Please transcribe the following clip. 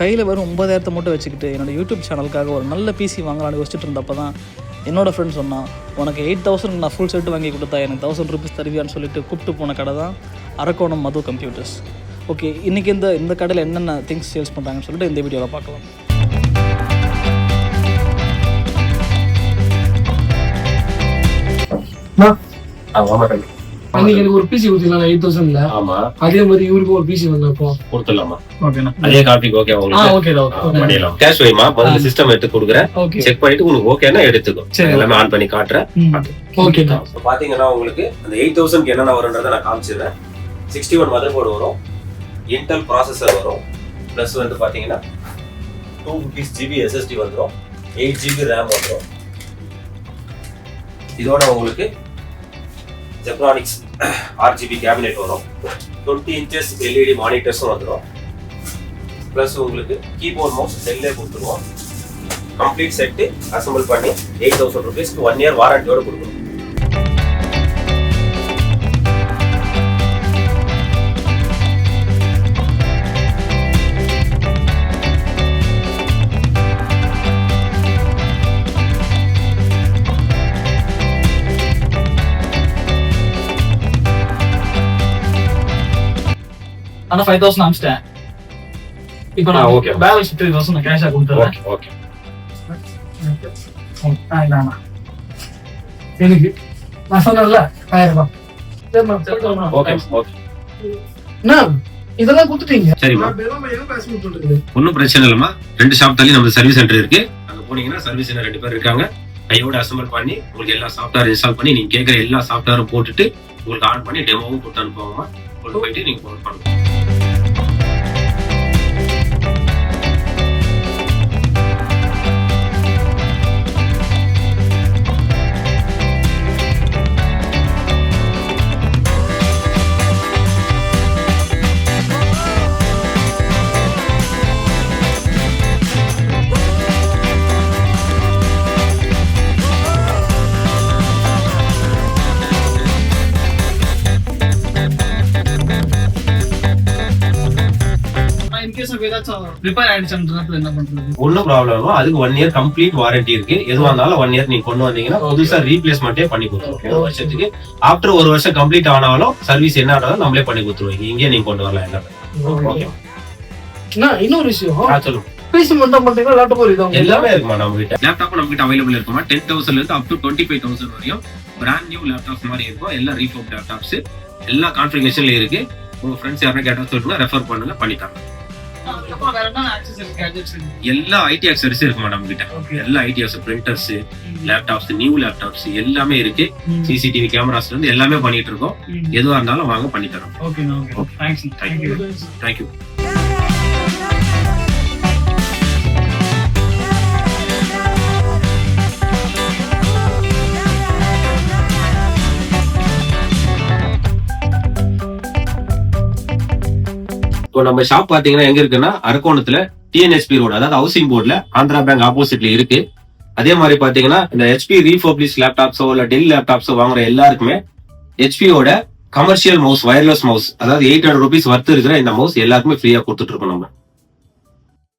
கையில் வெறும் 9,000 மட்டும் வச்சுக்கிட்டு என்னோடய யூடியூப் சேனலுக்காக ஒரு நல்ல பிசி வாங்கலான்னு யோசிச்சுட்டு இருந்தப்போ தான் என்னோடய ஃப்ரெண்ட் சொன்னான், உனக்கு 8,000 நான் ஃபுல் செட்டு வாங்கி கொடுத்தா எனக்கு 1,000 ருபீஸ் தருவியான்னு சொல்லிட்டு கூப்பிட்டு போன கடை தான் அரக்கோணம் மது கம்ப்யூட்டர்ஸ். ஓகே, இன்றைக்கி இந்த கடையில் என்னென்ன திங்ஸ் சேல்ஸ் பண்ணுறாங்கன்னு சொல்லிட்டு இந்த வீடியோவில் பார்க்கலாம். எனக்கு ஒரு பிசி கொடுத்தீங்களா 8,000ல? ஆமா, அதே மாதிரி இவருக்கு ஒரு பிசி வந்தப்போ கொடுத்துடலாமா? ஓகேண்ணா, அதே காப்பிக்கு ஓகே உங்களுக்கு? ஓகே பண்ணிடலாம். கேஷ் வைமா, முதல்ல சிஸ்டம் எடுத்து கொடுக்குறேன், செக் பண்ணிட்டு உங்களுக்கு ஓகேனா எடுத்துக்கோ. எல்லாமே ஆன் பண்ணி காட்டுறேன். ஓகேண்ணா. பாத்தீங்கன்னா உங்களுக்கு அந்த 8,000க்கு என்னென்ன வரும்ன்றதை நான் காமிச்சிடுறேன். 61 மதர் போர்டு வரும், இன்டெல் ப்ராசஸர் வரும், பிளஸ் வந்து பாத்தீங்கன்னா 250 GB SSD வந்துடும், 8 GB RAM வந்துடும். இதோட உங்களுக்கு ஜெப்ரானிக்ஸ் RGB கேபினெட் வரும், 20 inches LED மானிட்டர்ஸும் வந்துடும். ப்ளஸ் உங்களுக்கு கீபோர்ட் மவுஸ் டெல்லே கொடுத்துருவோம். கம்ப்ளீட் செட்டு அசம்பிள் பண்ணி 8,000 ருபீஸ்க்கு 1 year வாரண்டியோட கொடுக்கணும். ஆனா 5,000 அனுப்பிச்சிட்டேன். இப்போ நான் ஓகே பேலன்ஸ் 3,000 நான் கேஷா கொடுத்துறேன். ஓகே எனக்கு நான் சொன்னேன்ல 1000 ரூபாய். ஓகே ஓகே இதெல்லாம் கொடுத்துட்டீங்க. சரிம்மா, ஒன்றும் பிரச்சனை இல்லைம்மா. 2 ஷாப் தள்ளி நம்ம சர்வீஸ் சென்டர் இருக்கு, அங்க போனீங்கன்னா சர்வீஸ் சென்டர் 2 பேர் இருக்காங்க. கையோட அசம்பிள் பண்ணி உங்களுக்கு எல்லா சாஃப்ட்வேர் இன்ஸ்டால் பண்ணி நீங்க கேட்குற எல்லா சாஃப்ட்வேரும் போட்டுட்டு உங்களுக்கு ஆன் பண்ணி டெமோவும் கொடுத்து அனுப்புவாங்கம்மா. கொண்டு போயிட்டு நீங்க ஒர்க் பண்ணுங்க. ஒன்னும் ப்ராப்ளம், அதுக்கு 1 year கம்ப்ளீட் வாரண்டி இருக்கு. எதுவா இருந்தாலும் 1 year நீங்க கொண்டு வந்தீங்கன்னா புதுசா ரீப்ளேஸ்மெண்டே பண்ணி கொடுத்துருவோம். 1 வருஷத்துக்கு ஆஃப்டர் 1 வருஷம் கம்ப்ளீட் ஆனாலும் சர்வீஸ் என்ன ஆனாலும் நம்மளே பண்ணி கொடுத்துருவோம். இங்கே நீங்க கொண்டு வரலாம் எல்லாமே. இன்னொரு விஷயம் சொல்லுங்க. பிசி மட்டும் பண்றீங்களா? லேப்டாப் எல்லாமே இருக்குமா நம்ம கிட்ட? லேப்டாப் நம்ம கிட்ட அவைலபிள் இருக்குமா? 10,000ல இருந்து அப் டு 25,000 வரையும் பிராண்ட் நியூ லேப்டாப்ஸ் மாதிரி இருக்கும். எல்லாம் ரீஃபர்ப் லேப்டாப்ஸ், எல்லா கான்ஃபிகரேஷன்ல இருக்கு. உங்க ஃப்ரெண்ட்ஸ் யாரா கேட்டா சொல்லுங்க, ரெஃபர் பண்ணுங்க, பண்ணி தரேன். எல்லா ஐடி ஆக்சசரிஸ் இருக்குமா நம்ம கிட்ட? எல்லா IT accessories, printers, laptops, new laptops எல்லாமே இருக்கு. சிசிடிவி கேமராஸ்ல இருந்து எல்லாமே பண்ணிட்டு இருக்கோம். எதுவா இருந்தாலும் வாங்க பண்ணி தரோம். தேங்க்யூ. இப்போ நம்ம ஷாப் பாத்தீங்கன்னா எங்க இருக்குன்னா அரக்கோணத்துல TNSP ரோடு, அதாவது ஹவுசிங் போர்ட்ல ஆந்திரா பேங்க் ஆப்போசிட்ல இருக்கு. அதே மாதிரி பாத்தீங்கன்னா இந்த HP ரீஃபர்பிஷ் லேப்டாப்ஸோ இல்ல டெல் லேப்டாப்ஸோ வாங்குற எல்லாருக்குமே HPயோட கமர்ஷியல் மவுஸ், வயர்லெஸ் மவுஸ், அதாவது 800 ருபீஸ் வர்த்து இருக்கிற இந்த மவுஸ் எல்லாருக்குமே ஃப்ரீயா கொடுத்துட்டு இருக்கோம் நம்ம.